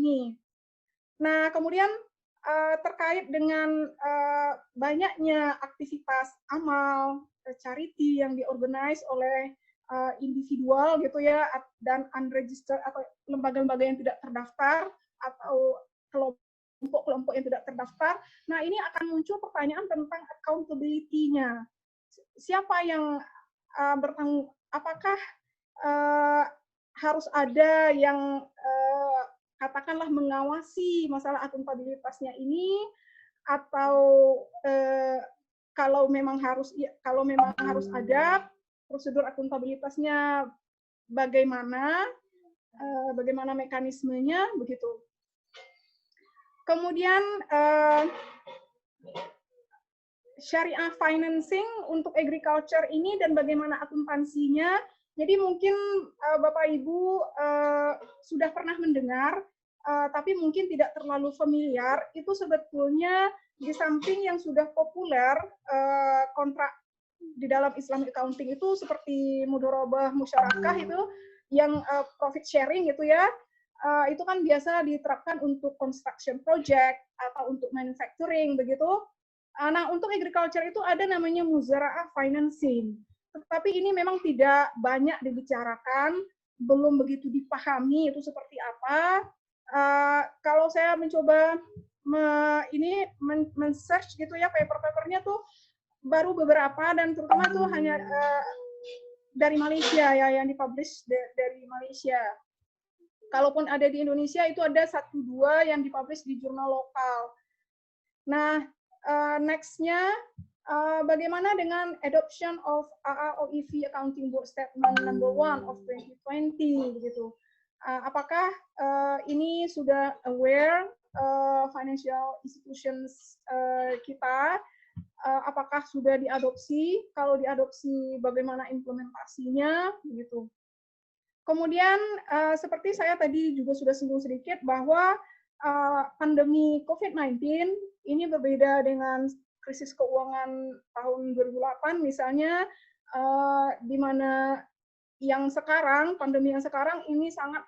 ini. Nah, kemudian terkait dengan banyaknya aktivitas amal, charity yang diorganize oleh individual gitu ya, dan unregistered atau lembaga-lembaga yang tidak terdaftar atau kelompok-kelompok yang tidak terdaftar. Nah, ini akan muncul pertanyaan tentang accountability-nya. Siapa yang bertanggung, apakah harus ada yang katakanlah mengawasi masalah akuntabilitasnya ini, atau kalau memang harus ada prosedur akuntabilitasnya, bagaimana mekanismenya begitu. Kemudian syariah financing untuk agriculture ini dan bagaimana akuntansinya. Jadi mungkin Bapak Ibu sudah pernah mendengar, tapi mungkin tidak terlalu familiar. Itu sebetulnya di samping yang sudah populer kontrak di dalam Islamic accounting itu seperti mudharabah musyarakah itu yang profit sharing gitu ya. Itu kan biasa diterapkan untuk construction project atau untuk manufacturing begitu. Nah, untuk agriculture itu ada namanya muzara'ah financing. Tetapi ini memang tidak banyak dibicarakan, belum begitu dipahami itu seperti apa. Kalau saya mencoba men-search gitu ya, paper-papernya tuh baru beberapa, dan terutama tuh hanya dari Malaysia ya, yang dipublish dari Malaysia. Kalaupun ada di Indonesia itu ada 1-2 yang dipublish di jurnal lokal. Nah, next-nya, bagaimana dengan adoption of AAOEV Accounting Board Statement Number 1 of 2020 gitu. Apakah ini sudah aware financial institutions kita, apakah sudah diadopsi? Kalau diadopsi, bagaimana implementasinya gitu. Kemudian seperti saya tadi juga sudah singgung sedikit bahwa pandemi COVID-19 ini berbeda dengan krisis keuangan tahun 2008 misalnya, di mana pandemi yang sekarang ini sangat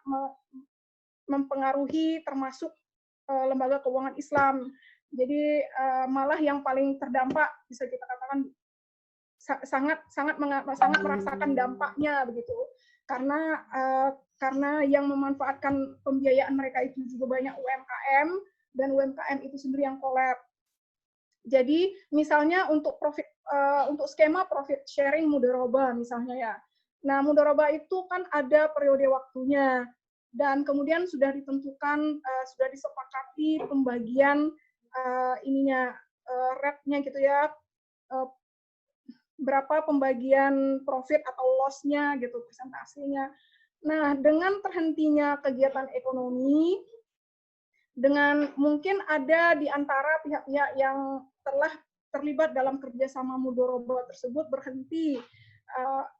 mempengaruhi termasuk lembaga keuangan Islam. Jadi malah yang paling terdampak bisa kita katakan sangat merasakan dampaknya begitu. Karena yang memanfaatkan pembiayaan mereka itu juga banyak UMKM, dan UMKM itu sendiri yang kolab. Jadi misalnya untuk skema profit sharing mudharabah misalnya ya. Nah, mudharabah itu kan ada periode waktunya, dan kemudian sudah ditentukan, sudah disepakati pembagian rate-nya gitu ya, berapa pembagian profit atau loss-nya gitu, persentasenya. Nah, dengan terhentinya kegiatan ekonomi, dengan mungkin ada di antara pihak-pihak yang telah terlibat dalam kerjasama mudharabah tersebut berhenti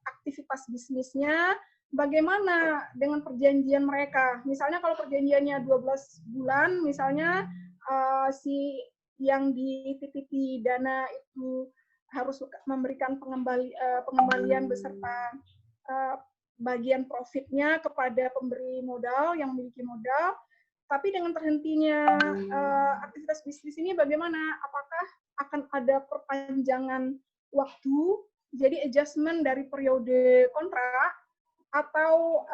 aktivitas bisnisnya, bagaimana dengan perjanjian mereka? Misalnya kalau perjanjiannya 12 bulan, misalnya si yang dititipi dana itu harus memberikan pengembalian beserta bagian profitnya kepada pemberi modal yang memiliki modal. Tapi dengan terhentinya aktivitas bisnis ini bagaimana? Apakah akan ada perpanjangan waktu, jadi adjustment dari periode kontrak, atau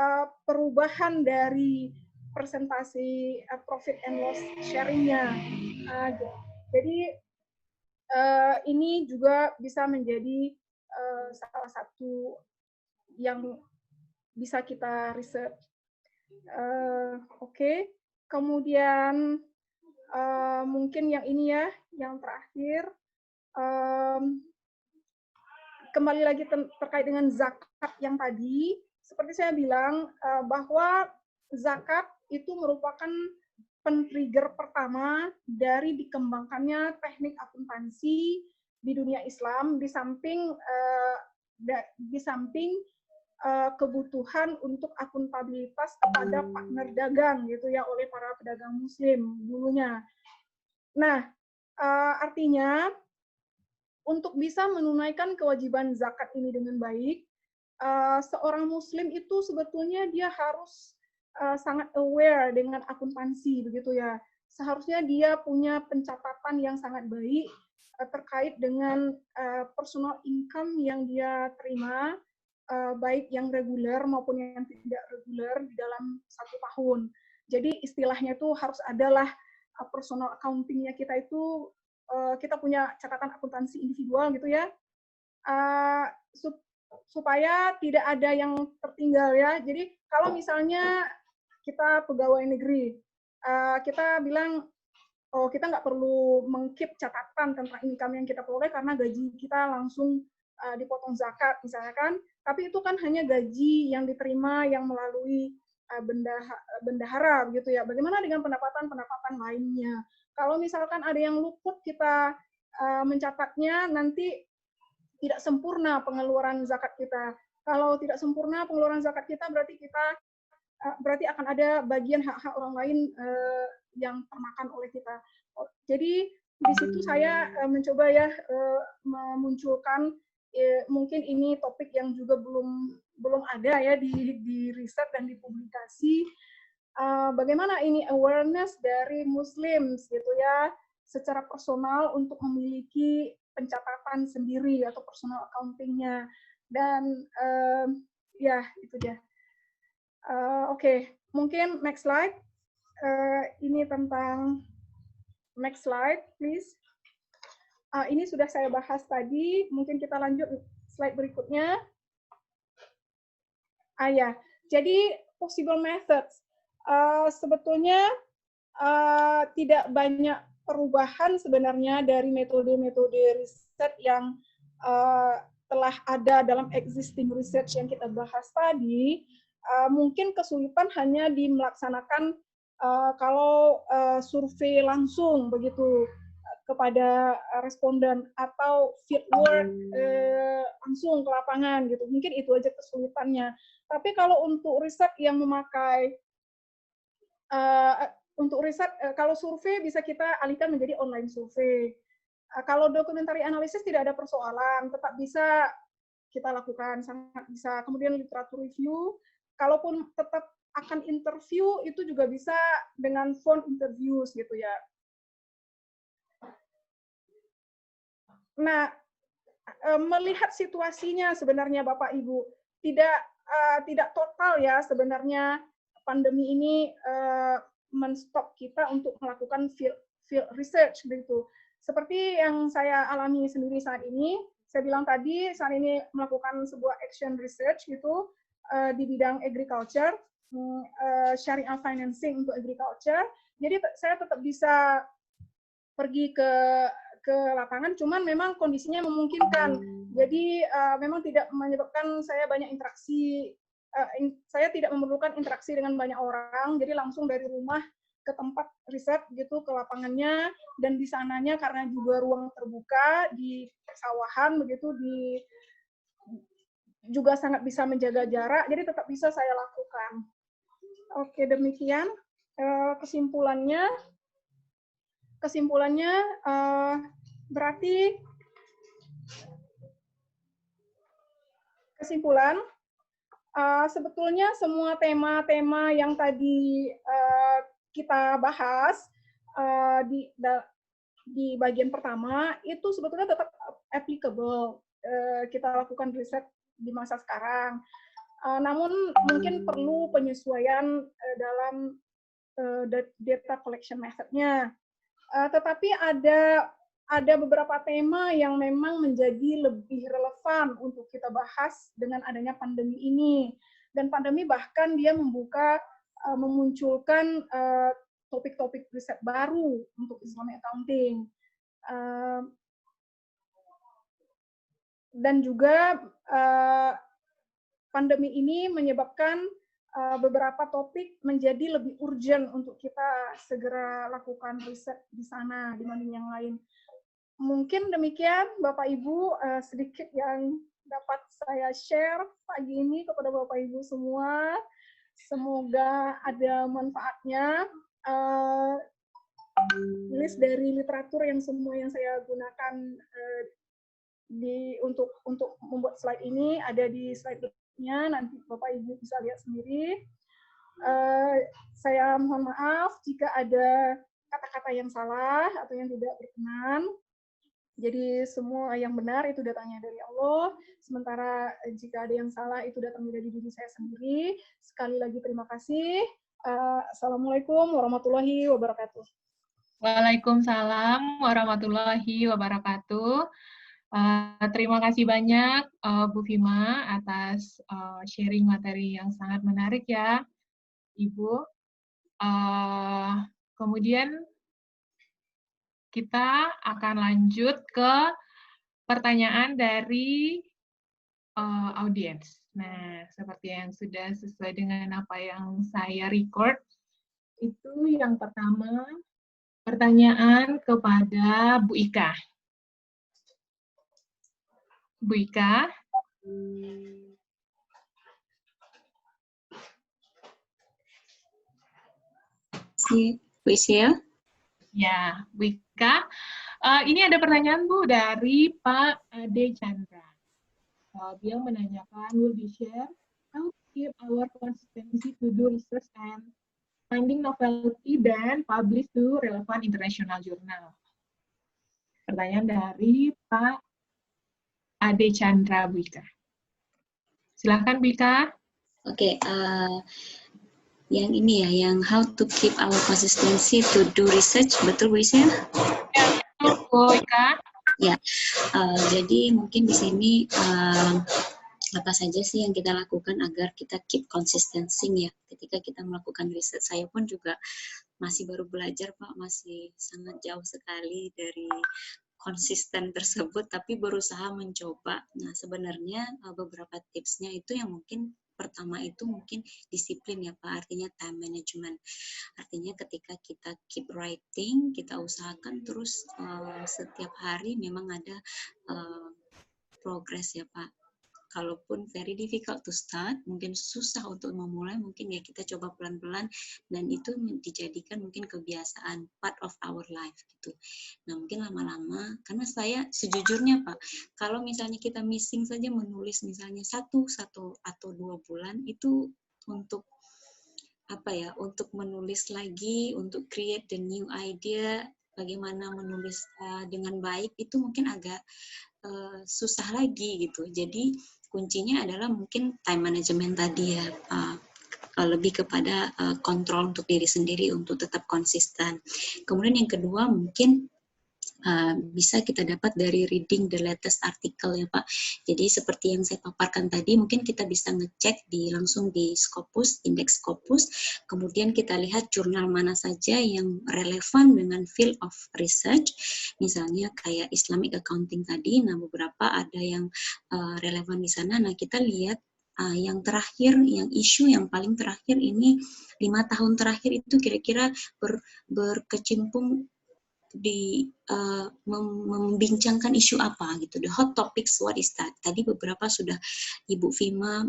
perubahan dari persentase profit and loss sharing-nya? Jadi ini juga bisa menjadi salah satu yang bisa kita riset. Oke. Kemudian mungkin yang ini ya, yang terakhir, kembali lagi terkait dengan zakat yang tadi, seperti saya bilang bahwa zakat itu merupakan pen-trigger pertama dari dikembangkannya teknik akuntansi di dunia Islam, di samping kebutuhan untuk akuntabilitas kepada partner dagang gitu ya, oleh para pedagang muslim dulunya. Nah, artinya untuk bisa menunaikan kewajiban zakat ini dengan baik, seorang muslim itu sebetulnya dia harus sangat aware dengan akuntansi begitu ya. Seharusnya dia punya pencatatan yang sangat baik terkait dengan personal income yang dia terima, baik yang reguler maupun yang tidak reguler di dalam 1 tahun. Jadi istilahnya itu harus adalah personal accounting-nya kita itu kita punya catatan akuntansi individual gitu ya, supaya tidak ada yang tertinggal ya. Jadi kalau misalnya kita pegawai negeri, kita bilang, oh kita nggak perlu mengkeep catatan tentang income yang kita peroleh karena gaji kita langsung dipotong zakat misalnya kan, tapi itu kan hanya gaji yang diterima yang melalui bendahara gitu ya. Bagaimana dengan pendapatan-pendapatan lainnya? Kalau misalkan ada yang luput kita mencatatnya, nanti tidak sempurna pengeluaran zakat kita. Kalau tidak sempurna pengeluaran zakat kita, berarti akan ada bagian hak-hak orang lain yang termakan oleh kita. Jadi di situ saya mencoba ya memunculkan mungkin ini topik yang juga belum ada ya di riset dan di publikasi. Bagaimana ini awareness dari Muslims gitu ya secara personal untuk memiliki pencatatan sendiri atau personal accounting-nya. Dan ya itu dia. Oke, mungkin next slide. Ini tentang next slide, please. Ini sudah saya bahas tadi. Mungkin kita lanjut slide berikutnya. Ya, jadi possible methods. Sebetulnya tidak banyak perubahan sebenarnya dari metode-metode riset yang telah ada dalam existing research yang kita bahas tadi. Mungkin kesulitan hanya di melaksanakan kalau survei langsung begitu kepada responden atau fieldwork langsung ke lapangan gitu. Mungkin itu aja kesulitannya. Tapi kalau untuk riset yang memakai kalau survei bisa kita alihkan menjadi online survei. Kalau dokumentari analisis tidak ada persoalan, tetap bisa kita lakukan, sangat bisa. Kemudian literatur review, kalaupun tetap akan interview, itu juga bisa dengan phone interviews gitu ya. Nah, melihat situasinya sebenarnya Bapak Ibu, tidak total ya sebenarnya pandemi ini menstop kita untuk melakukan field research begitu. Seperti yang saya alami sendiri saat ini, saya bilang tadi saat ini melakukan sebuah action research gitu di bidang agriculture, syariah financing untuk agriculture. Jadi saya tetap bisa pergi ke lapangan, cuman memang kondisinya memungkinkan. Jadi memang tidak menyebabkan saya banyak interaksi. Saya tidak memerlukan interaksi dengan banyak orang, jadi langsung dari rumah ke tempat riset gitu, ke lapangannya, dan di sananya karena juga ruang terbuka di persawahan begitu, juga sangat bisa menjaga jarak, jadi tetap bisa saya lakukan. Oke, demikian kesimpulannya. Berarti kesimpulan sebetulnya semua tema-tema yang tadi kita bahas di bagian pertama itu sebetulnya tetap applicable, kita lakukan riset di masa sekarang. Namun mungkin perlu penyesuaian dalam data collection method-nya. Tetapi ada beberapa tema yang memang menjadi lebih relevan untuk kita bahas dengan adanya pandemi ini. Dan pandemi bahkan dia memunculkan topik-topik riset baru untuk Islamic accounting. Dan juga pandemi ini menyebabkan beberapa topik menjadi lebih urgent untuk kita segera lakukan riset di sana dibanding yang lain. Mungkin demikian Bapak Ibu sedikit yang dapat saya share pagi ini kepada Bapak Ibu semua. Semoga ada manfaatnya. List dari literatur yang semua yang saya gunakan untuk membuat slide ini ada di slide berikutnya, nanti Bapak Ibu bisa lihat sendiri. Saya mohon maaf jika ada kata-kata yang salah atau yang tidak berkenan. Jadi semua yang benar itu datangnya dari Allah, sementara jika ada yang salah itu datangnya dari diri saya sendiri. Sekali lagi terima kasih. Assalamualaikum warahmatullahi wabarakatuh. Waalaikumsalam warahmatullahi wabarakatuh. Terima kasih banyak Bu Fima atas sharing materi yang sangat menarik ya, Ibu. Kemudian kita akan lanjut ke pertanyaan dari audiens. Nah, seperti yang sudah sesuai dengan apa yang saya record, itu yang pertama, pertanyaan kepada Bu Ika. Bu Ika. Bu Isil? Ya, Bu Ika. Ini ada pertanyaan, Bu, dari Pak Ade Chandra. Dia menanyakan, will you share how to keep our consistency to do research and finding novelty dan publish to relevant international journal? Pertanyaan dari Pak Ade Chandra, Bu Ika. Silahkan, Bu Ika. Oke, yang ini ya, yang how to keep our consistency to do research, betul Bu Isil? Ya, betul, Bu Ika. Ya, jadi mungkin di sini apa saja sih yang kita lakukan agar kita keep consistency ya ketika kita melakukan riset. Saya pun juga masih baru belajar Pak, masih sangat jauh sekali dari konsisten tersebut, tapi berusaha mencoba. Nah, sebenarnya beberapa tipsnya itu yang mungkin pertama itu mungkin disiplin ya Pak, artinya time management. Artinya ketika kita keep writing, kita usahakan terus setiap hari memang ada progress ya Pak. Kalaupun very difficult to start, mungkin susah untuk memulai, mungkin ya kita coba pelan-pelan dan itu dijadikan mungkin kebiasaan, part of our life gitu. Nah mungkin lama-lama, karena saya sejujurnya Pak, kalau misalnya kita missing saja menulis misalnya satu atau 2 bulan, itu untuk apa ya, untuk menulis lagi, untuk create the new idea, bagaimana menulis dengan baik, itu mungkin agak susah lagi gitu. Jadi kuncinya adalah mungkin time management tadi ya, lebih kepada kontrol untuk diri sendiri untuk tetap konsisten. Kemudian yang kedua mungkin bisa kita dapat dari reading the latest article ya Pak. Jadi seperti yang saya paparkan tadi, mungkin kita bisa ngecek langsung di Scopus, indeks Scopus, kemudian kita lihat jurnal mana saja yang relevan dengan field of research, misalnya kayak Islamic Accounting tadi, nah beberapa ada yang relevan di sana, nah kita lihat yang terakhir, yang isu yang paling terakhir ini 5 tahun terakhir itu kira-kira berkecimpung di membincangkan isu apa gitu, the hot topics, what is that. Tadi beberapa sudah Ibu Fima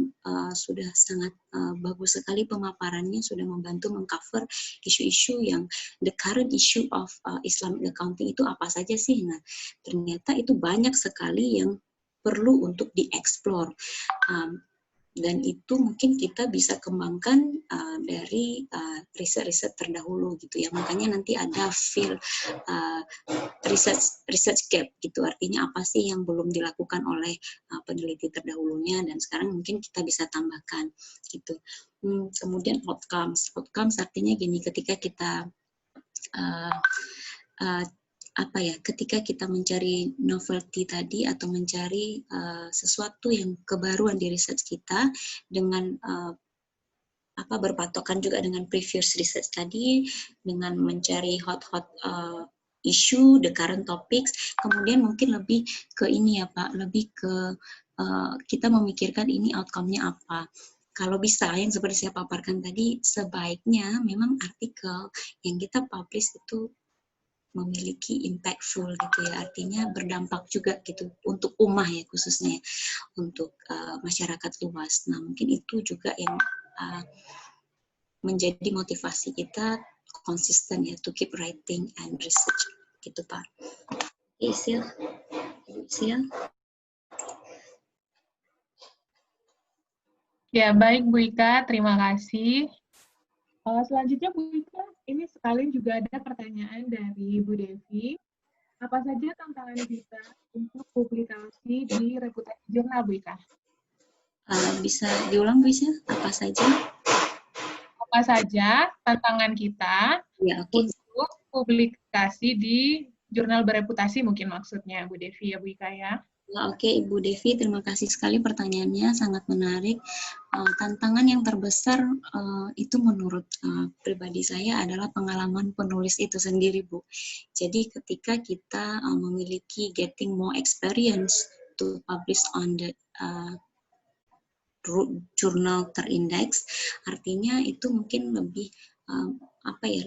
sudah sangat bagus sekali pemaparannya, sudah membantu mengcover isu-isu yang the current issue of Islamic accounting itu apa saja sih. Nah ternyata itu banyak sekali yang perlu untuk dieksplor. Dan itu mungkin kita bisa kembangkan dari riset-riset terdahulu gitu ya. Makanya nanti ada field research gap gitu, artinya apa sih yang belum dilakukan oleh peneliti terdahulunya dan sekarang mungkin kita bisa tambahkan gitu. Kemudian outcomes artinya gini, ketika kita ketika kita mencari novelty tadi atau mencari sesuatu yang kebaruan di research kita dengan berpatokan juga dengan previous research tadi, dengan mencari hot issue, the current topics, kemudian mungkin lebih ke ini ya Pak, lebih ke kita memikirkan ini outcome-nya apa. Kalau bisa, yang seperti saya paparkan tadi, sebaiknya memang artikel yang kita publish itu memiliki impactful gitu ya, artinya berdampak juga gitu untuk ummah ya, khususnya untuk masyarakat luas. Nah mungkin itu juga yang menjadi motivasi kita konsisten ya, to keep writing and research gitu Pak. Isil. Ya baik Bu Ika, terima kasih. Selanjutnya Bu Ika, ini sekalian juga ada pertanyaan dari Bu Devi. Apa saja tantangan kita untuk publikasi di reputasi jurnal, Bu Ika? Bisa diulang bisa apa saja? Apa saja tantangan kita Ya, oke. untuk publikasi di jurnal bereputasi mungkin maksudnya Bu Devi ya Bu Ika ya? Oke, Ibu Devi, terima kasih sekali pertanyaannya, sangat menarik. Tantangan yang terbesar itu menurut pribadi saya adalah pengalaman penulis itu sendiri, Bu. Jadi ketika kita memiliki getting more experience to publish on the jurnal terindeks, artinya itu mungkin lebih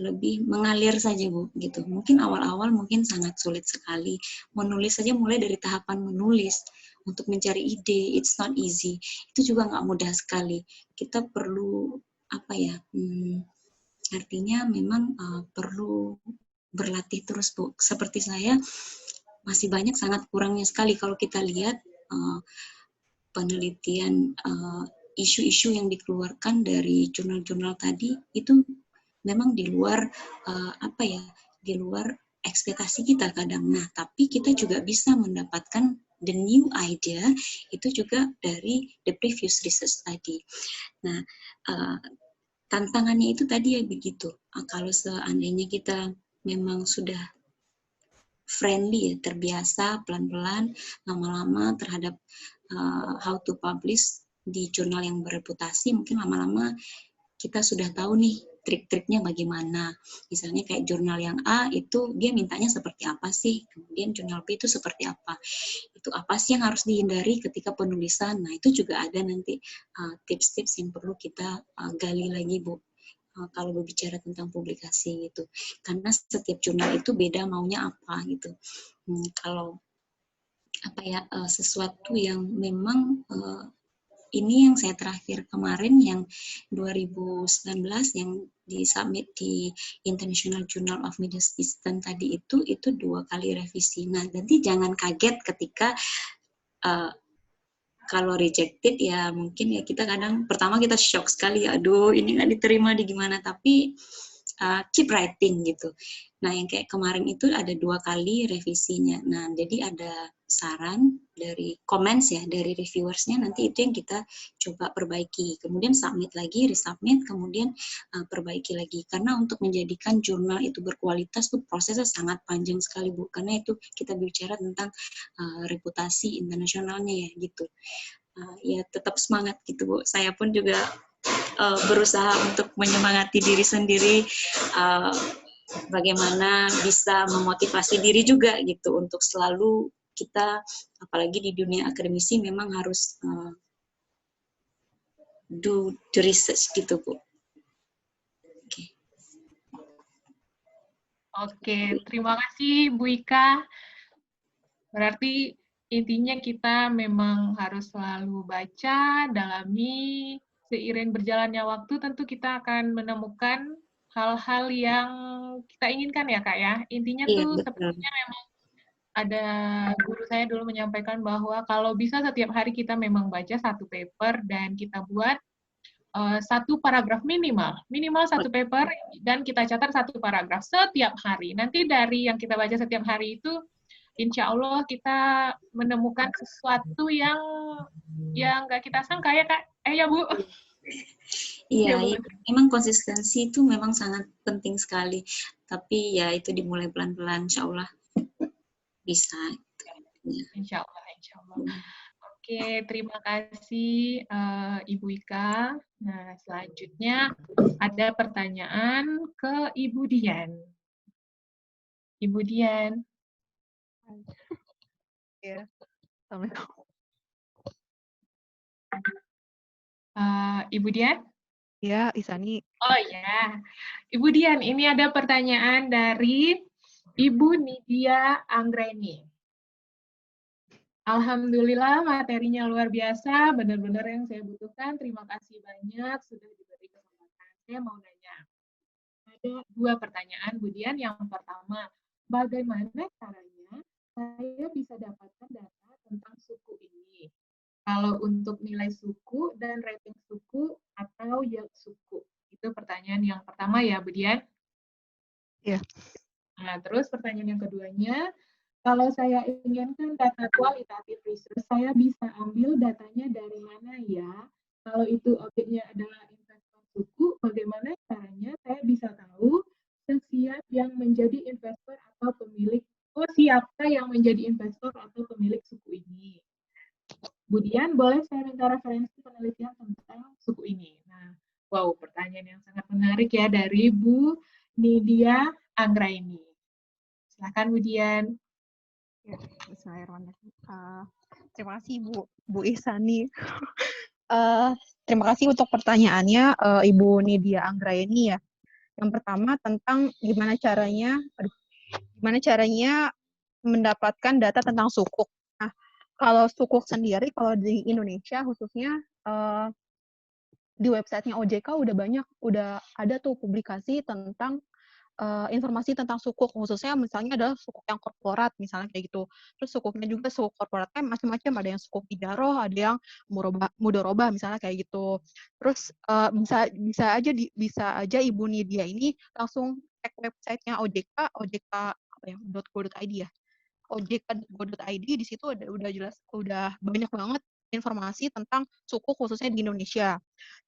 lebih mengalir saja Bu, gitu. Mungkin awal-awal mungkin sangat sulit sekali menulis saja, mulai dari tahapan menulis untuk mencari ide, it's not easy. Itu juga nggak mudah sekali. Kita perlu artinya memang perlu berlatih terus Bu. Seperti saya masih banyak sangat kurangnya sekali kalau kita lihat penelitian isu-isu yang dikeluarkan dari jurnal-jurnal tadi itu memang di luar di luar ekspektasi kita kadang. Nah, tapi kita juga bisa mendapatkan the new idea itu juga dari the previous research tadi. Nah, tantangannya itu tadi ya begitu. Kalau seandainya kita memang sudah friendly ya, terbiasa pelan-pelan, lama-lama terhadap how to publish di jurnal yang bereputasi, mungkin lama-lama kita sudah tahu nih trik-triknya bagaimana. Misalnya kayak jurnal yang A itu dia mintanya seperti apa sih, kemudian jurnal B itu seperti apa. Itu apa sih yang harus dihindari ketika penulisan. Nah, itu juga ada nanti tips-tips yang perlu kita gali lagi, Bu. Kalau berbicara tentang publikasi gitu. Karena setiap jurnal itu beda maunya apa gitu. Kalau sesuatu yang memang ini yang saya terakhir kemarin yang 2019 yang disubmit di International Journal of Medicine tadi itu 2 kali revisi. Nah, nanti jangan kaget ketika kalau rejected ya mungkin ya kita kadang pertama kita shock sekali, aduh ini nggak diterima di gimana, tapi keep writing gitu. Nah, yang kayak kemarin itu ada 2 kali revisinya. Nah, jadi ada saran dari comments ya, dari reviewersnya, nanti itu yang kita coba perbaiki. Kemudian submit lagi, resubmit, kemudian perbaiki lagi. Karena untuk menjadikan jurnal itu berkualitas tuh prosesnya sangat panjang sekali, Bu. Karena itu kita bicara tentang reputasi internasionalnya ya, gitu. Ya tetap semangat gitu, Bu. Saya pun juga berusaha untuk menyemangati diri sendiri, bagaimana bisa memotivasi diri juga gitu untuk selalu kita, apalagi di dunia akademisi memang harus do the research gitu Bu. Oke, terima kasih Bu Ika. Berarti intinya kita memang harus selalu baca, dalami, seiring berjalannya waktu tentu kita akan menemukan hal-hal yang kita inginkan ya Kak ya. Intinya tuh sepertinya memang ada guru saya dulu menyampaikan bahwa kalau bisa setiap hari kita memang baca satu paper dan kita buat satu paragraf minimal satu paper dan kita catat satu paragraf setiap hari. Nanti dari yang kita baca setiap hari itu insya Allah kita menemukan sesuatu yang nggak kita sangka ya Kak. Ya Bu. Iya, ya, memang konsistensi itu memang sangat penting sekali. Tapi ya itu dimulai pelan-pelan, insya Allah bisa. Ya. Insya Allah, insya Allah. Oke, terima kasih Ibu Ika. Nah, selanjutnya ada pertanyaan ke Ibu Dian. Ibu Dian. Ya, Assalamualaikum. Ibu Dian? Ya, Isani. Oh ya, Ibu Dian, ini ada pertanyaan dari Ibu Nidia Anggreni. Alhamdulillah materinya luar biasa, benar-benar yang saya butuhkan. Terima kasih banyak sudah diberi kesempatan. Saya mau nanya, ada 2 pertanyaan, Bu Dian. Yang pertama, bagaimana caranya saya bisa dapatkan data tentang suku ini? Kalau untuk nilai suku dan rating suku atau yield suku. Itu pertanyaan yang pertama. pertama ya, Bu Dian. Iya. Nah, terus pertanyaan yang keduanya, kalau saya inginkan data kualitatif research, saya bisa ambil datanya dari mana ya? Kalau itu objeknya adalah investor suku, bagaimana caranya saya bisa tahu siapa yang menjadi investor atau pemilik, siapa yang menjadi investor atau pemilik suku ini? Kemudian boleh saya minta referensi penelitian tentang suku ini. Nah, wow, pertanyaan yang sangat menarik ya dari Bu Nidia Anggraini. Silakan Bu Dian. Ya, Bismillahirrahmanirrahim. Terima kasih Bu Ihsani. Terima kasih untuk pertanyaannya, Ibu Nidia Anggraini ya. Yang pertama tentang gimana caranya mendapatkan data tentang sukuk. Nah, kalau sukuk sendiri, kalau di Indonesia khususnya di websitenya OJK udah ada tuh publikasi tentang informasi tentang sukuk, khususnya misalnya adalah sukuk yang korporat, misalnya kayak gitu. Terus sukuknya juga sukuk korporatnya macam-macam, ada yang sukuk ijaroh, ada yang mudoroba, misalnya kayak gitu. Terus bisa aja Ibu Nidia ini langsung cek websitenya OJK apa ya, .go.id ya. ojk.go.id, di situ udah banyak banget informasi tentang suku khususnya di Indonesia.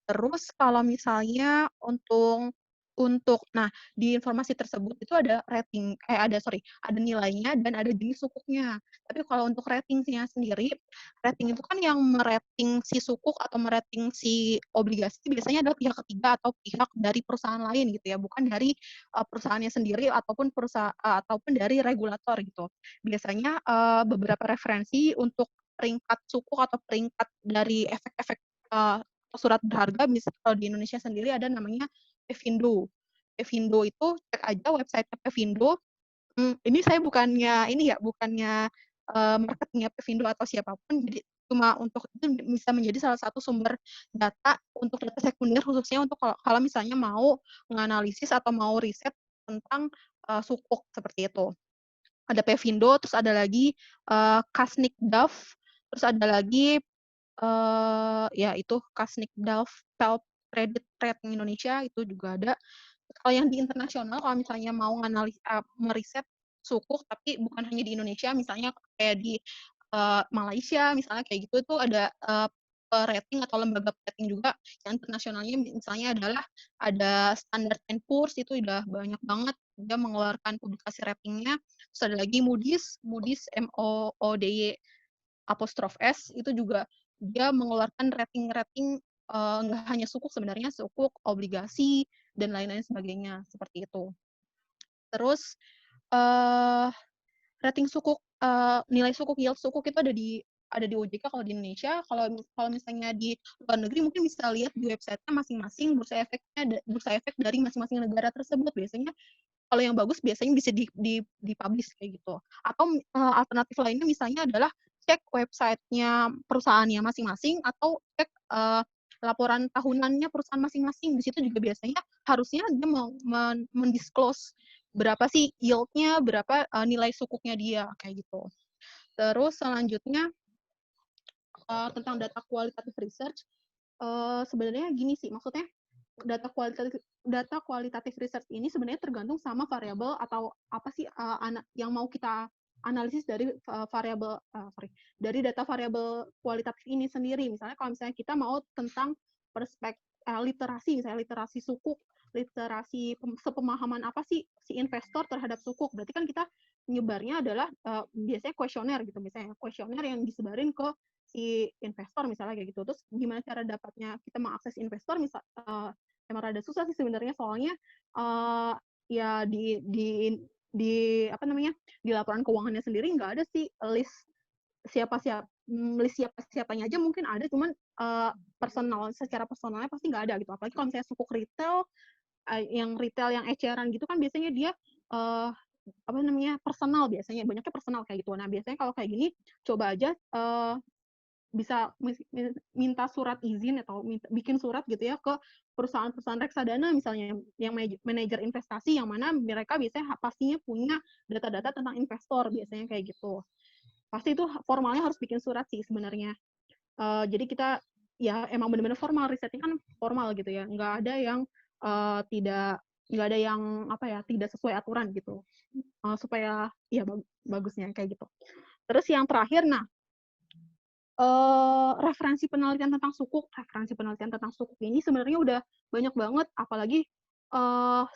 Terus kalau misalnya nah di informasi tersebut itu ada ada nilainya dan ada jenis sukuknya. Tapi kalau untuk ratingnya sendiri, rating itu kan yang merating si sukuk atau merating si obligasi biasanya adalah pihak ketiga atau pihak dari perusahaan lain gitu ya, bukan dari perusahaannya sendiri ataupun dari regulator gitu. Biasanya beberapa referensi untuk peringkat sukuk atau peringkat dari efek-efek surat berharga, misalnya kalau di Indonesia sendiri ada namanya Pevindo. Pevindo itu cek aja website Pevindo. Ini saya bukannya marketingnya Pevindo atau siapapun, jadi cuma untuk itu bisa menjadi salah satu sumber data untuk data sekunder, khususnya untuk kalau misalnya mau menganalisis atau mau riset tentang sukuk seperti itu. Ada Pevindo, terus ada lagi Kasnik.gov, terus ada lagi ya itu Kasnik.gov, Credit Rating Indonesia itu juga ada. Kalau yang di internasional, kalau misalnya mau meriset sukuk, tapi bukan hanya di Indonesia, misalnya kayak di Malaysia, misalnya kayak gitu, itu ada rating atau lembaga rating juga. Yang internasionalnya misalnya adalah ada Standard & Poor's, itu udah banyak banget dia mengeluarkan publikasi ratingnya. Terus ada lagi Moody's MOODY '(S), itu juga dia mengeluarkan rating-rating nggak hanya sukuk, sebenarnya sukuk, obligasi, dan lain-lain sebagainya, seperti itu. Terus rating sukuk, nilai sukuk, yield sukuk itu ada di OJK kalau di Indonesia. Kalau misalnya di luar negeri mungkin bisa lihat di website-nya masing-masing bursa efek dari masing-masing negara tersebut. Biasanya kalau yang bagus biasanya bisa di-publish kayak gitu. Atau alternatif lainnya misalnya adalah cek website-nya perusahaannya masing-masing atau cek laporan tahunannya perusahaan masing-masing. Di situ juga biasanya harusnya dia mendisclose berapa sih yield-nya, berapa nilai sukuknya dia, kayak gitu. Terus selanjutnya tentang data kualitatif research, sebenarnya gini sih, maksudnya data kualitatif research ini sebenarnya tergantung sama variabel atau apa sih yang mau kita analisis dari dari data variabel kualitatif ini sendiri. Misalnya kalau misalnya kita mau tentang literasi, misalnya literasi sukuk, literasi sepemahaman apa sih si investor terhadap sukuk. Berarti kan kita nyebarnya adalah biasanya kuesioner gitu, misalnya kuesioner yang disebarin ke si investor misalnya kayak gitu. Terus gimana cara dapatnya kita mengakses investor, emang rada susah sih sebenarnya, soalnya ya di apa namanya, di laporan keuangannya sendiri nggak ada sih list siapanya aja mungkin ada, cuman secara personalnya pasti nggak ada gitu. Apalagi kalau misalnya sukuk retail, yang eceran gitu kan biasanya dia apa namanya, personal, biasanya banyaknya personal kayak gitu. Nah biasanya kalau kayak gini coba aja bisa minta surat izin atau bikin surat gitu ya ke perusahaan-perusahaan reksadana misalnya yang manajer investasi, yang mana mereka biasanya pastinya punya data-data tentang investor, biasanya kayak gitu. Pasti itu formalnya harus bikin surat sih sebenarnya. Jadi kita ya emang benar-benar formal, risetnya kan formal gitu ya, nggak ada yang tidak nggak ada yang apa ya tidak sesuai aturan gitu. Supaya ya bagusnya kayak gitu. Terus yang terakhir, nah referensi penelitian tentang sukuk ini sebenarnya udah banyak banget, apalagi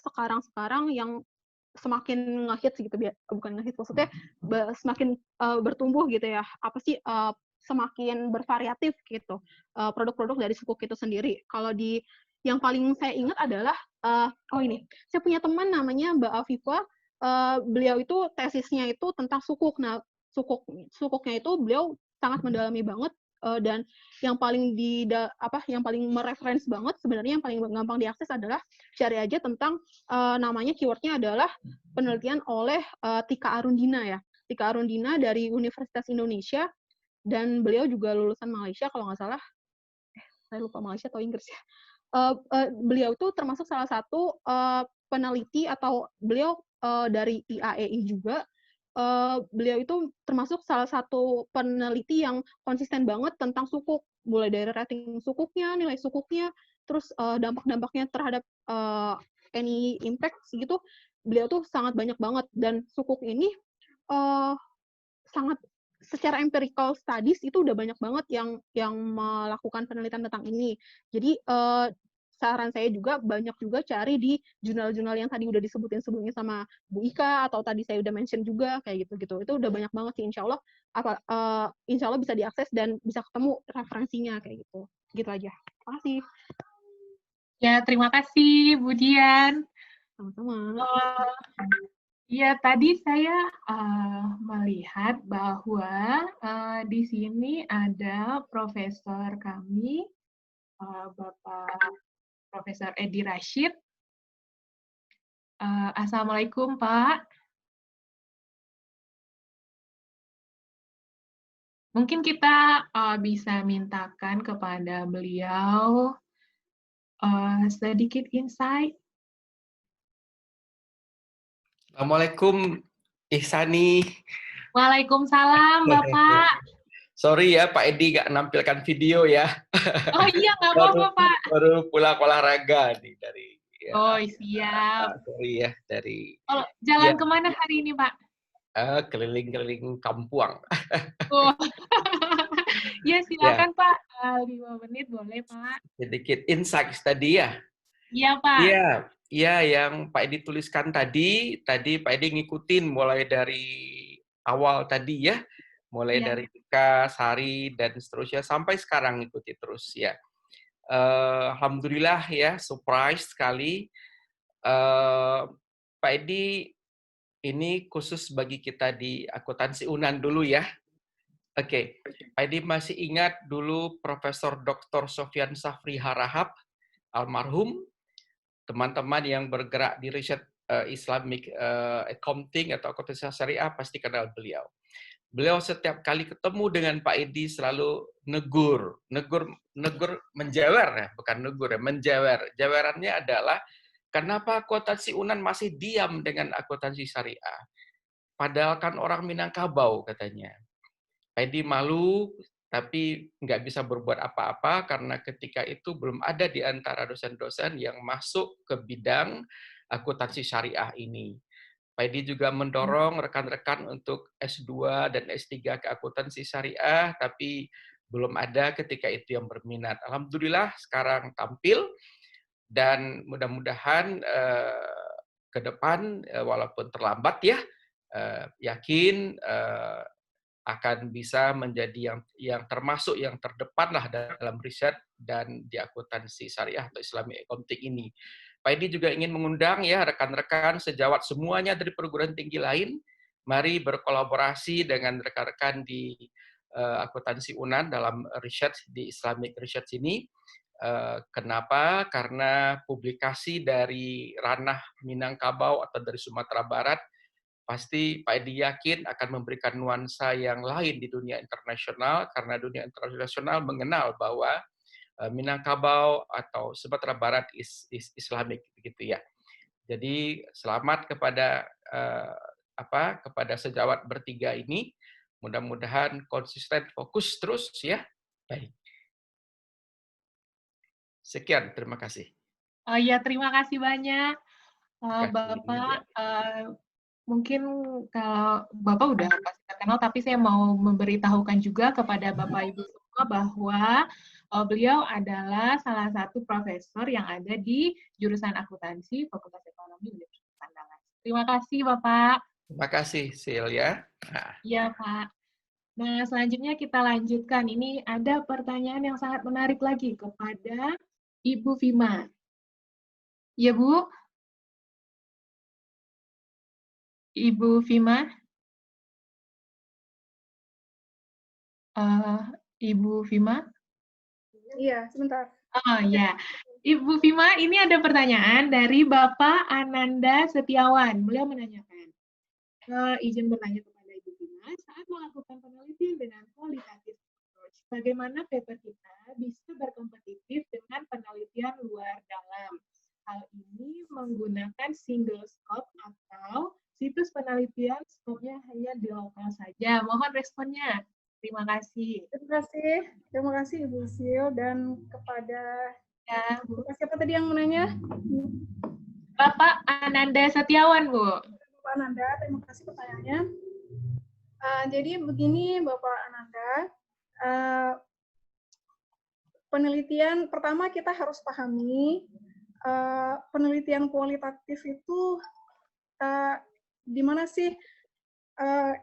sekarang yang semakin ngehits gitu, bukan ngehits maksudnya semakin bertumbuh gitu ya, apa sih semakin bervariatif gitu produk-produk dari sukuk itu sendiri. Kalau yang paling saya ingat adalah ini, saya punya teman namanya Mbak Afifa, beliau itu tesisnya itu tentang sukuk. Nah, sukuknya itu beliau sangat mendalami banget, dan yang paling yang paling mereference banget sebenarnya, yang paling gampang diakses adalah cari aja tentang namanya keywordnya adalah penelitian oleh Tika Arundina ya. Tika Arundina dari Universitas Indonesia, dan beliau juga lulusan Malaysia kalau nggak salah. Saya lupa Malaysia atau Inggris ya. Beliau itu termasuk salah satu peneliti, atau beliau dari IAEI juga. Beliau itu termasuk salah satu peneliti yang konsisten banget tentang sukuk, mulai dari rating sukuknya, nilai sukuknya, terus dampak-dampaknya terhadap any impact gitu. Beliau tuh sangat banyak banget, dan sukuk ini sangat secara empirical studies itu udah banyak banget yang melakukan penelitian tentang ini. Jadi saran saya juga banyak juga cari di jurnal-jurnal yang tadi udah disebutin sebelumnya sama Bu Ika, atau tadi saya udah mention juga kayak gitu-gitu. Itu udah banyak banget sih, insya Allah bisa diakses dan bisa ketemu referensinya kayak gitu. Gitu aja. Terima kasih. Ya, terima kasih Bu Dian. Sama-sama. Ya, tadi saya melihat bahwa di sini ada profesor kami, Bapak Profesor Edi Rashid. Assalamualaikum, Pak. Mungkin kita bisa mintakan kepada beliau sedikit insight. Assalamualaikum, Ihsani. Waalaikumsalam, Bapak. Sorry ya, Pak Edi nggak nampilkan video ya. Oh iya, nggak apa-apa, Pak. Baru pulang olahraga nih dari. Ya, Oh, siap. sorry ya, dari. Oh, jalan ya, kemana hari ini, Pak? keliling-keliling Kampuang. Oh. Ya, Ya, silakan, Pak. 5 menit boleh, Pak. sedikit insight tadi ya. Iya, Pak. Iya, yang Pak Edi tuliskan tadi Pak Edi ngikutin mulai dari awal tadi ya. Mulai Iya. dari Ika, Sari, dan seterusnya, sampai sekarang ngikuti terus ya. Alhamdulillah ya, surprise sekali. Pak Edi, ini khusus bagi kita di akuntansi UNAN dulu ya. Oke, Pak Edi masih ingat dulu Profesor Dr. Sofyan Safri Harahap, almarhum, teman-teman yang bergerak di riset Islamic Accounting atau akuntansi syariah pasti kenal beliau. Beliau setiap kali ketemu dengan Pak Edi selalu negur, menjewer ya, bukan negur ya, menjewer. Jewerannya adalah kenapa akuntansi UNAN masih diam dengan akuntansi syariah? Padahal kan orang Minangkabau katanya. Pak Edi malu, tapi nggak bisa berbuat apa-apa karena ketika itu belum ada di antara dosen-dosen yang masuk ke bidang akuntansi syariah ini. Pak Edi juga mendorong rekan-rekan untuk S2 dan S3 ke akuntansi syariah, tapi belum ada ketika itu yang berminat. Alhamdulillah sekarang tampil, dan mudah-mudahan ke depan, walaupun terlambat ya, yakin akan bisa menjadi yang termasuk yang terdepan lah dalam riset dan di akuntansi syariah atau Islamic Accounting ini. Pak Edi juga ingin mengundang ya rekan-rekan sejawat semuanya dari perguruan tinggi lain, mari berkolaborasi dengan rekan-rekan di akuntansi UNAN dalam riset di Islamic Research ini. Kenapa? Karena publikasi dari ranah Minangkabau atau dari Sumatera Barat pasti Pak Edi yakin akan memberikan nuansa yang lain di dunia internasional, karena dunia internasional mengenal bahwa Minangkabau atau Sumatera Barat is Islamic begitu ya. Jadi selamat kepada kepada sejawat bertiga ini. Mudah-mudahan konsisten, fokus terus ya. Baik. Sekian, terima kasih. Oh iya, terima kasih banyak. Bapak, mungkin kalau Bapak udah pasti terkenal, tapi saya mau memberitahukan juga kepada Bapak Ibu semua bahwa beliau adalah salah satu profesor yang ada di jurusan akuntansi Fakultas Ekonomi Universitas Andalas. Terima kasih Bapak. Terima kasih, Sil ya. Iya Pak. Nah, selanjutnya kita lanjutkan. Ini ada pertanyaan yang sangat menarik lagi kepada Ibu Vima. Ya Bu? Ibu Vima? Ibu Vima? Iya, sebentar. Oh ya, Ibu Vima, ini ada pertanyaan dari Bapak Ananda Setiawan. Beliau menanyakan, izin bertanya kepada Ibu Vima, saat melakukan penelitian dengan qualitative approach, bagaimana paper kita bisa berkompetitif dengan penelitian luar dalam? Hal ini menggunakan single scope atau situs penelitian scope-nya hanya di lokal saja. Mohon responnya. Terima kasih. Terima kasih Ibu Sil, dan kepada Ya, Bu. siapa tadi yang menanya? Bapak Ananda Setiawan, Bu. Bapak Ananda, terima kasih pertanyaannya. Jadi begini Bapak Ananda, penelitian pertama kita harus pahami penelitian kualitatif itu di mana sih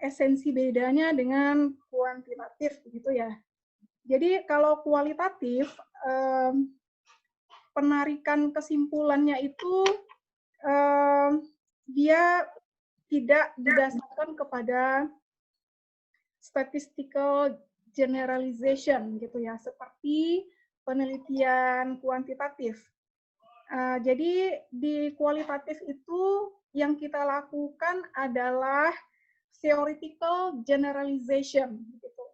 esensi bedanya dengan kuantitatif begitu ya. Jadi kalau kualitatif penarikan kesimpulannya itu dia tidak didasarkan kepada statistical generalization gitu ya, seperti penelitian kuantitatif. Jadi di kualitatif itu yang kita lakukan adalah theoretical generalization gitu.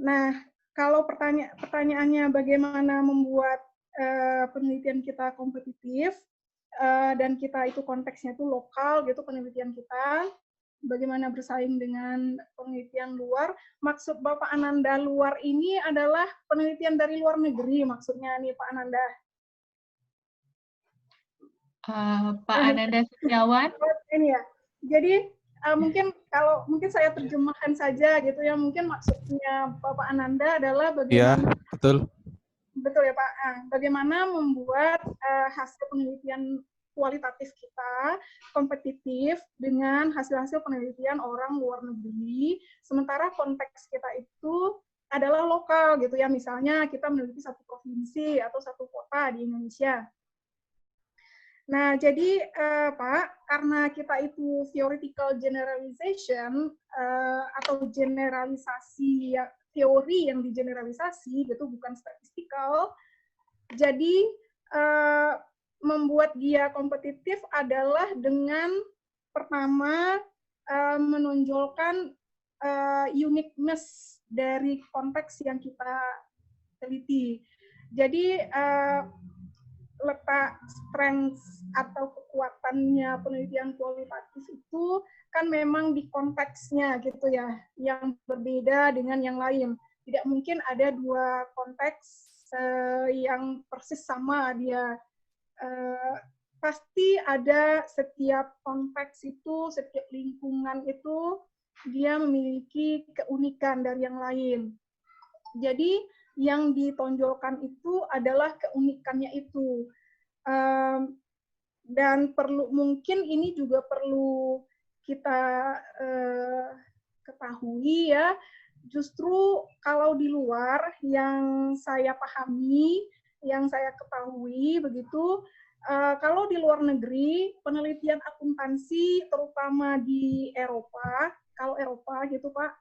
Nah, kalau pertanyaannya bagaimana membuat penelitian kita kompetitif dan kita itu konteksnya itu lokal gitu penelitian kita, bagaimana bersaing dengan penelitian luar. Maksud Bapak Ananda luar ini adalah penelitian dari luar negeri maksudnya nih Pak Ananda. Pak Ananda Setiawan. Ini ya. Jadi mungkin saya terjemahkan saja gitu ya. Mungkin maksudnya Bapak Ananda adalah bagaimana. Iya, betul. Betul ya Pak. Bagaimana membuat hasil penelitian kualitatif kita kompetitif dengan hasil-hasil penelitian orang luar negeri. Sementara konteks kita itu adalah lokal gitu ya. Misalnya kita meneliti satu provinsi atau satu kota di Indonesia. Nah, jadi Pak, karena kita itu theoretical generalization atau generalisasi teori yang digeneralisasi, gitu bukan statistikal. Jadi membuat dia kompetitif adalah dengan pertama menonjolkan uniqueness dari konteks yang kita teliti. Jadi letak strength atau kekuatannya penelitian kualitatif itu kan memang di konteksnya gitu ya, yang berbeda dengan yang lain. Tidak mungkin ada dua konteks yang persis sama dia. Pasti ada setiap konteks itu, setiap lingkungan itu dia memiliki keunikan dari yang lain. Jadi yang ditonjolkan itu adalah keunikannya itu. Dan mungkin ini juga perlu kita ketahui ya, justru kalau di luar yang saya pahami, yang saya ketahui begitu, kalau di luar negeri penelitian akuntansi terutama di Eropa, kalau Eropa gitu Pak,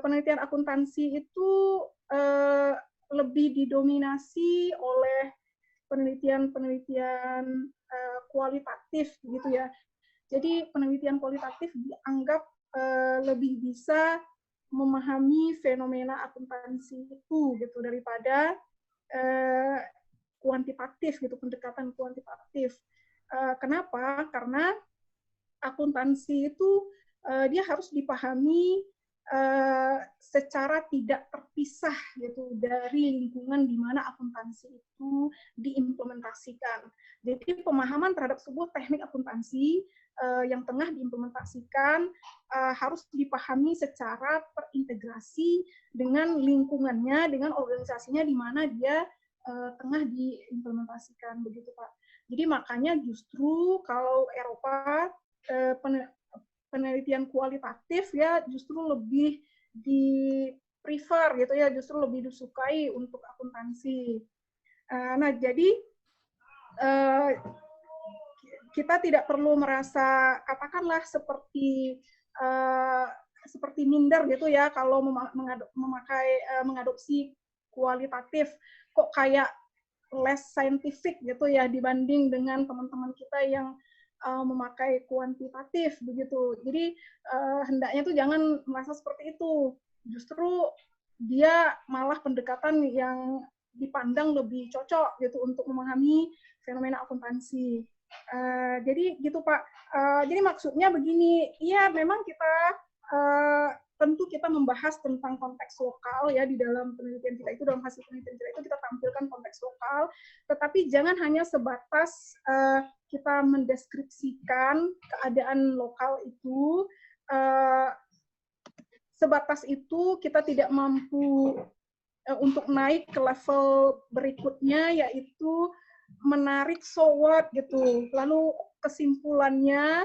penelitian akuntansi itu lebih didominasi oleh penelitian-penelitian kualitatif gitu ya. Jadi penelitian kualitatif dianggap lebih bisa memahami fenomena akuntansi itu gitu daripada kuantitatif gitu, pendekatan kuantitatif. Kenapa? Karena akuntansi itu dia harus dipahami secara tidak terpisah gitu dari lingkungan di mana akuntansi itu diimplementasikan. Jadi pemahaman terhadap sebuah teknik akuntansi yang tengah diimplementasikan harus dipahami secara terintegrasi dengan lingkungannya, dengan organisasinya di mana dia tengah diimplementasikan, begitu Pak. Jadi makanya justru kalau Eropa penelitian kualitatif ya justru lebih di prefer gitu ya, justru lebih disukai untuk akuntansi. Nah, jadi kita tidak perlu merasa katakanlah seperti minder gitu ya kalau mengadopsi kualitatif, kok kayak less scientific gitu ya dibanding dengan teman-teman kita yang memakai kuantitatif begitu. Jadi hendaknya tuh jangan merasa seperti itu. Justru dia malah pendekatan yang dipandang lebih cocok gitu untuk memahami fenomena akuntansi. Jadi gitu Pak. Jadi maksudnya begini, iya memang kita tentu kita membahas tentang konteks lokal ya di dalam penelitian kita itu, dalam hasil penelitian kita itu kita tampilkan konteks lokal, tetapi jangan hanya sebatas kita mendeskripsikan keadaan lokal itu, sebatas itu kita tidak mampu untuk naik ke level berikutnya, yaitu menarik so what gitu, lalu kesimpulannya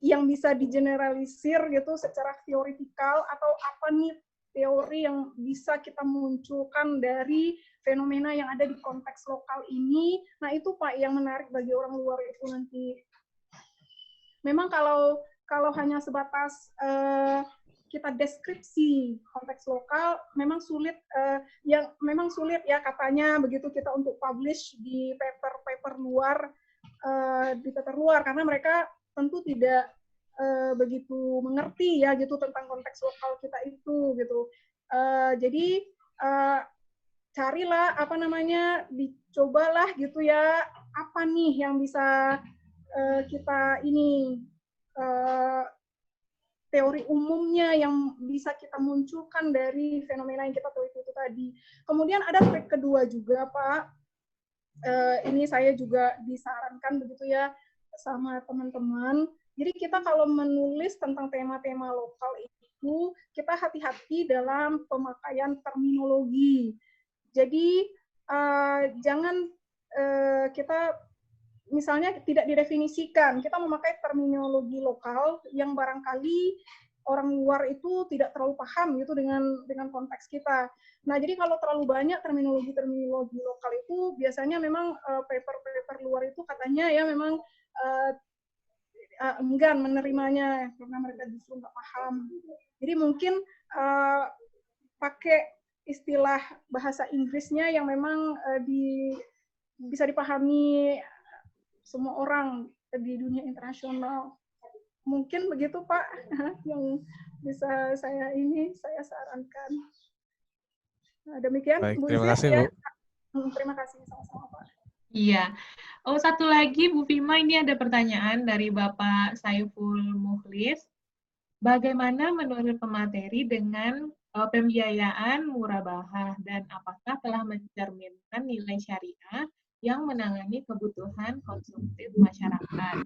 yang bisa digeneralisir gitu secara teoritikal, atau apa nih teori yang bisa kita munculkan dari fenomena yang ada di konteks lokal ini. Nah itu Pak yang menarik bagi orang luar itu nanti. Memang kalau hanya sebatas kita deskripsi konteks lokal, memang sulit ya katanya begitu kita untuk publish di paper luar, karena mereka tentu tidak begitu mengerti ya gitu tentang konteks lokal kita itu gitu. Jadi carilah dicobalah gitu ya, apa nih yang bisa kita ini teori umumnya yang bisa kita munculkan dari fenomena yang kita teliti itu tadi. Kemudian ada aspek kedua juga Pak, ini saya juga disarankan begitu ya sama teman-teman. Jadi kita kalau menulis tentang tema-tema lokal itu, kita hati-hati dalam pemakaian terminologi. Jadi jangan kita misalnya tidak didefinisikan, kita memakai terminologi lokal yang barangkali orang luar itu tidak terlalu paham gitu dengan konteks kita. Nah, jadi kalau terlalu banyak terminologi lokal itu biasanya memang paper luar itu katanya ya memang enggan menerimanya karena mereka justru nggak paham. Jadi mungkin pakai istilah bahasa Inggrisnya yang memang bisa dipahami semua orang di dunia internasional. Mungkin begitu Pak yang bisa saya sarankan. Nah, demikian Baik, Bu terima Isil, kasih ya. Bu. Terima kasih sama-sama Pak. Iya. Oh, satu lagi Bu Fima, ini ada pertanyaan dari Bapak Saiful Mukhlis. Bagaimana menurut pemateri dengan pembiayaan murabahah dan apakah telah mencerminkan nilai syariah yang menangani kebutuhan konsumtif masyarakat?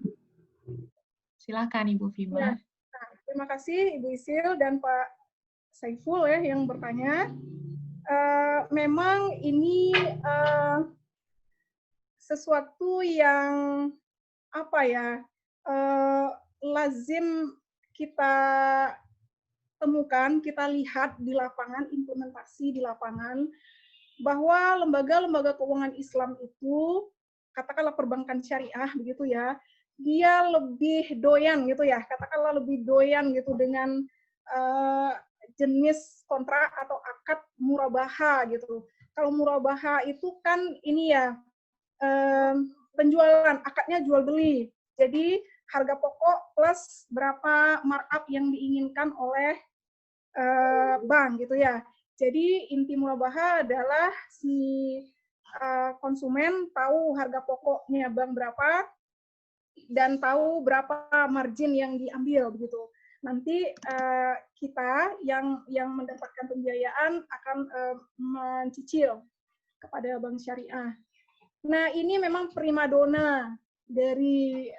Silakan Ibu Fima. Ya, nah, terima kasih Ibu Isil dan Pak Saiful ya yang bertanya. Memang ini sesuatu yang lazim kita temukan, kita lihat di lapangan, implementasi di lapangan, bahwa lembaga-lembaga keuangan Islam itu, katakanlah perbankan syariah begitu ya, dia lebih doyan gitu ya, katakanlah lebih doyan gitu dengan jenis kontrak atau akad murabaha gitu. Kalau murabaha itu kan ini ya penjualan, akadnya jual beli. Jadi harga pokok plus berapa markup yang diinginkan oleh bank gitu ya. Jadi inti murabaha adalah si konsumen tahu harga pokoknya bank berapa dan tahu berapa margin yang diambil begitu. nanti kita yang mendapatkan pembiayaan akan mencicil kepada bank syariah. Nah, ini memang primadona dari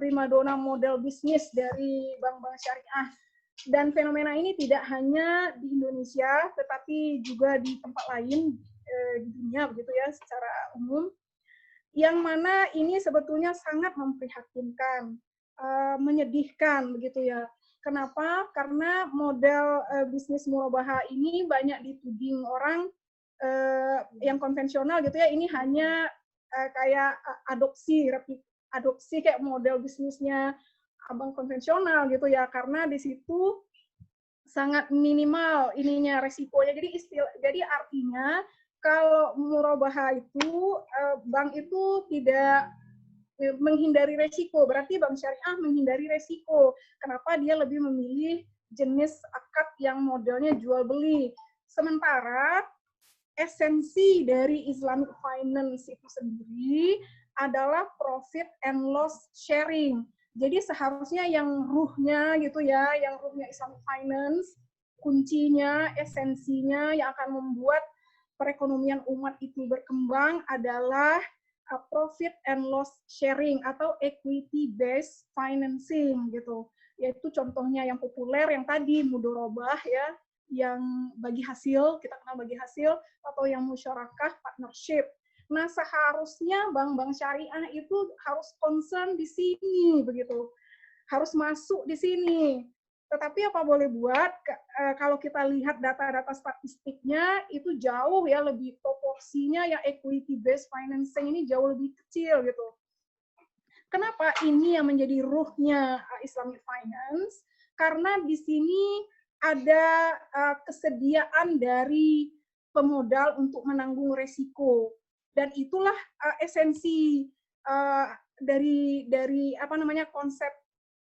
primadona model bisnis dari bank-bank syariah. Dan fenomena ini tidak hanya di Indonesia, tetapi juga di tempat lain di dunia, begitu ya, secara umum. Yang mana ini sebetulnya sangat memprihatinkan, menyedihkan, begitu ya. Kenapa? Karena model bisnis murabahah ini banyak dituding orang yang konvensional gitu ya, ini hanya kayak adopsi kayak model bisnisnya abang konvensional gitu ya, karena di situ sangat minimal ininya resikonya. Jadi artinya kalau murabahah itu bank itu tidak menghindari resiko, berarti bank syariah menghindari resiko. Kenapa dia lebih memilih jenis akad yang modelnya jual beli. Sementara esensi dari Islamic Finance itu sendiri adalah profit and loss sharing. Jadi seharusnya yang ruhnya gitu ya, yang ruhnya Islamic Finance, kuncinya, esensinya yang akan membuat perekonomian umat itu berkembang adalah profit and loss sharing atau equity based financing gitu. Yaitu contohnya yang populer yang tadi mudorobah ya, yang bagi hasil, kita kenal bagi hasil, atau yang musyarakah partnership. Nah, seharusnya bank-bank syariah itu harus concern di sini begitu. Harus masuk di sini. Tetapi apa boleh buat, kalau kita lihat data-data statistiknya, itu jauh ya, lebih proporsinya yang equity based financing ini jauh lebih kecil gitu. Kenapa ini yang menjadi ruhnya Islamic Finance? Karena di sini ada kesediaan dari pemodal untuk menanggung resiko, dan itulah esensi dari apa namanya konsep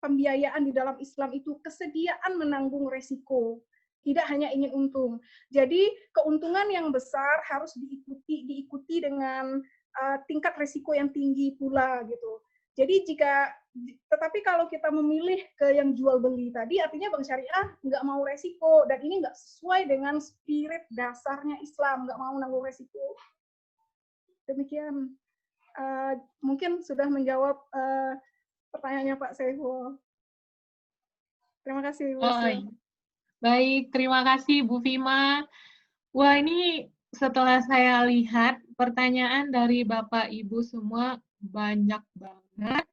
pembiayaan di dalam Islam itu, kesediaan menanggung resiko, tidak hanya ingin untung. Jadi keuntungan yang besar harus diikuti dengan tingkat resiko yang tinggi pula gitu. Jadi tetapi kalau kita memilih ke yang jual beli tadi, artinya bank syariah nggak mau resiko, dan ini nggak sesuai dengan spirit dasarnya Islam, nggak mau nanggung resiko. Demikian, mungkin sudah menjawab pertanyaannya Pak Saiful. Terima kasih, Bu. Baik, terima kasih Bu Fima. Wah, ini setelah saya lihat pertanyaan dari Bapak Ibu semua banyak banget.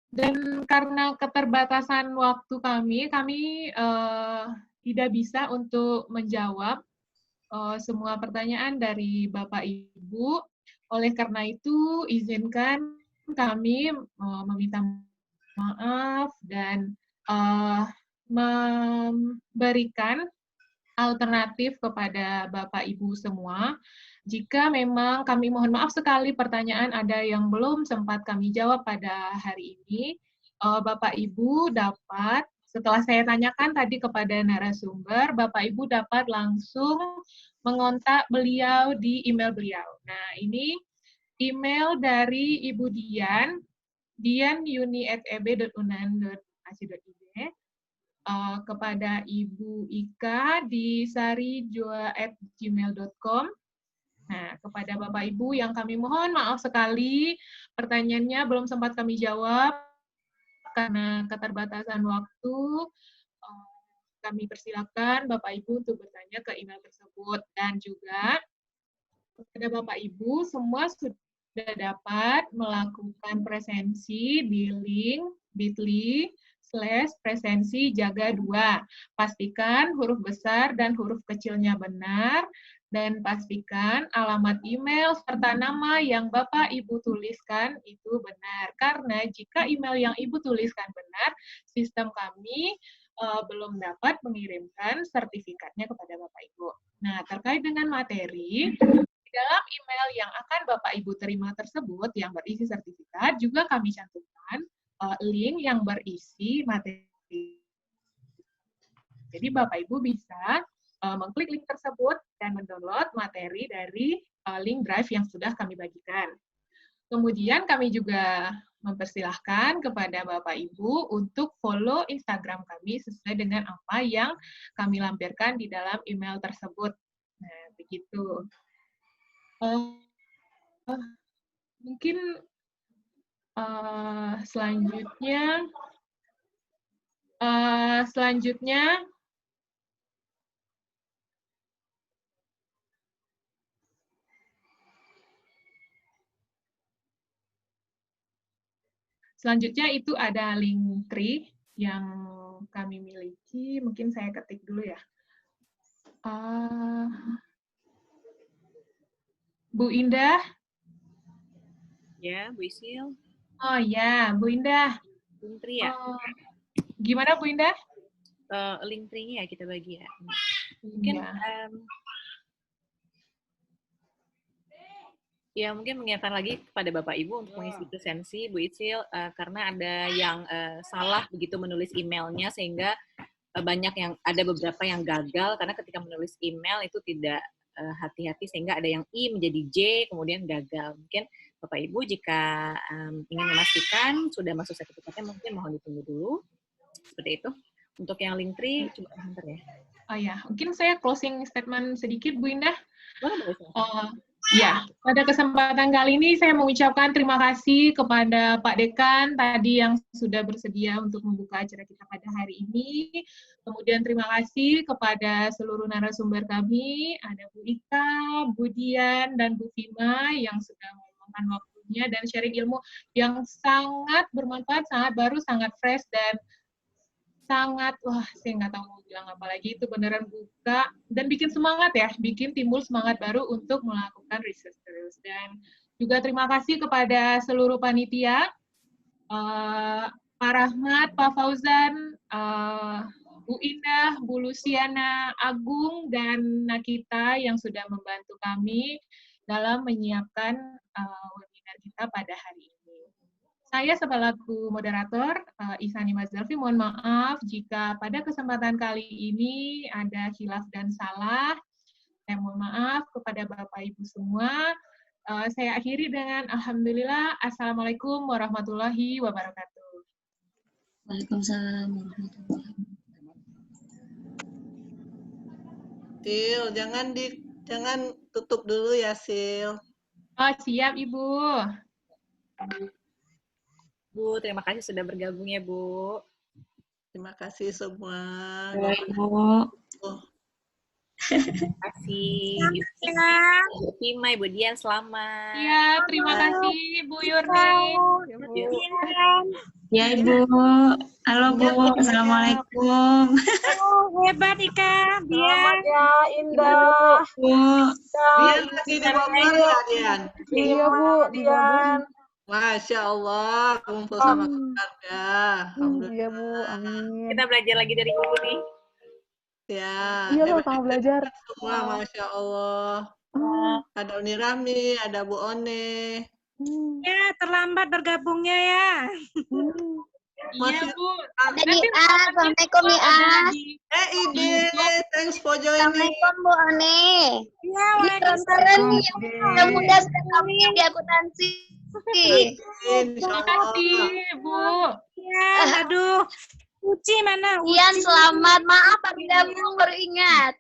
Dan karena keterbatasan waktu kami tidak bisa untuk menjawab semua pertanyaan dari Bapak Ibu. Oleh karena itu, izinkan kami meminta maaf dan memberikan alternatif kepada Bapak Ibu semua. Jika memang kami mohon maaf sekali pertanyaan ada yang belum sempat kami jawab pada hari ini, Bapak Ibu dapat, setelah saya tanyakan tadi kepada narasumber, Bapak Ibu dapat langsung mengontak beliau di email beliau. Nah, ini email dari Ibu Dian, dianyuni@eb.unan.ac.id, kepada Ibu Ika di sarijoa@gmail.com. Nah, kepada Bapak Ibu yang kami mohon maaf sekali, pertanyaannya belum sempat kami jawab karena keterbatasan waktu. Kami persilakan Bapak Ibu untuk bertanya ke email tersebut. Dan juga kepada Bapak Ibu, semua sudah dapat melakukan presensi di link bit.ly/presensi jaga 2. Pastikan huruf besar dan huruf kecilnya benar, dan pastikan alamat email serta nama yang Bapak Ibu tuliskan itu benar. Karena jika email yang Ibu tuliskan benar, sistem kami belum dapat mengirimkan sertifikatnya kepada Bapak Ibu. Nah, terkait dengan materi, di dalam email yang akan Bapak Ibu terima tersebut yang berisi sertifikat, juga kami cantumkan link yang berisi materi. Jadi Bapak Ibu bisa mengklik link tersebut dan mendownload materi dari link drive yang sudah kami bagikan. Kemudian kami juga mempersilahkan kepada Bapak Ibu untuk follow Instagram kami sesuai dengan apa yang kami lampirkan di dalam email tersebut. Nah, begitu. Mungkin selanjutnya itu ada Linktree yang kami miliki. Mungkin saya ketik dulu ya. Bu Indah. Ya, Bu Isil. Oh ya, Bu Indah. Linktree ya? Gimana Bu Indah? Linktree-nya ya kita bagi ya. Mungkin mungkin mengingatkan lagi kepada Bapak Ibu untuk mengisi presensi Bu Isil karena ada yang salah begitu menulis emailnya sehingga ada beberapa yang gagal karena ketika menulis email itu tidak hati-hati sehingga ada yang I menjadi J kemudian gagal. Mungkin Bapak Ibu jika ingin memastikan sudah masuk sertifikatnya mungkin mohon ditunggu dulu. Seperti itu. Untuk yang Linktree coba sebentar ya. Oh ya, mungkin saya closing statement sedikit Bu Indah. Boleh. Ya, pada kesempatan kali ini saya mengucapkan terima kasih kepada Pak Dekan tadi yang sudah bersedia untuk membuka acara kita pada hari ini. Kemudian terima kasih kepada seluruh narasumber kami, ada Bu Ika, Bu Dian, dan Bu Fima yang sudah meluangkan waktunya dan sharing ilmu yang sangat bermanfaat, sangat baru, sangat fresh, dan sangat, saya nggak tahu mau bilang apa lagi, itu beneran buka dan bikin semangat ya, bikin timbul semangat baru untuk melakukan riset terus. Dan juga terima kasih kepada seluruh panitia, Pak Rahmat, Pak Fauzan, Bu Indah, Bu Luciana, Agung, dan Nakita yang sudah membantu kami dalam menyiapkan webinar kita pada hari ini. Saya selaku moderator, Ihsani Mazalfi, mohon maaf jika pada kesempatan kali ini ada khilaf dan salah. Saya mohon maaf kepada Bapak Ibu semua. Saya akhiri dengan Alhamdulillah. Assalamualaikum warahmatullahi wabarakatuh. Waalaikumsalam warahmatullahi wabarakatuh. Sil, jangan tutup dulu ya, Sil. Oh, siap, Ibu. Bu, terima kasih sudah bergabung ya, Bu. Terima kasih semua. Baik, Bu. Terima kasih. Ibu Fima, Ibu Dian, selamat. Iya, terima kasih, Bu Yurni. Ya, Ibu. Halo, Bu. Assalamualaikum. Hebat, Ika. Selamat ya, Indah. Bu. Dian lagi di Bogor ya, Dian? Iya, Bu. Dian. Masya Allah, kumpul sama keluarga. Alhamdulillah. Iya Bu, amin. Kita belajar lagi dari Ibu nih. Ya, Iya loh, hebat sama belajar. semua, Masya Allah. Ada Uni Rami, ada Bu One. Ya, terlambat bergabungnya ya. Iya, Bu. Ada di A, Assalamualaikum di A. Ide, thanks for joining. Assalamualaikum Bu Ani. Iya, Keren nih, yang muda sudah kami di akuntansi. Terima kasih, Bu. Ya, aduh. Uci mana? Ian, selamat. Maaf, Pak Gabung baru ingat.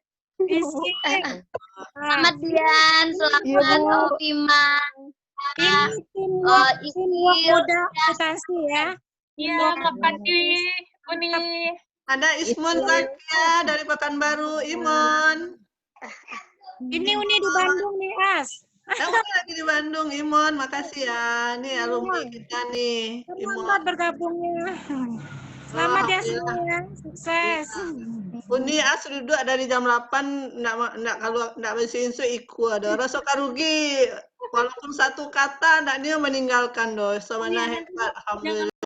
Selamat Dian, selamat Fima. Tim muda akuntansi ya. Iya, makasih, Uni. Ada Ismun lagi ya, dari Pekanbaru, Imon. Ini Uni di Bandung nih, As. Uni lagi di Bandung, Imon. Makasih ya. Nih alumni kita nih, Imon. Selamat bergabungnya. Selamat ya semuanya. Sukses. Uni asli duduk dari jam 8 kalau ndak mesin su ikut ada rasa rugi walaupun satu kata ndak dia meninggalkan doh. Sebenarnya hebat, alhamdulillah.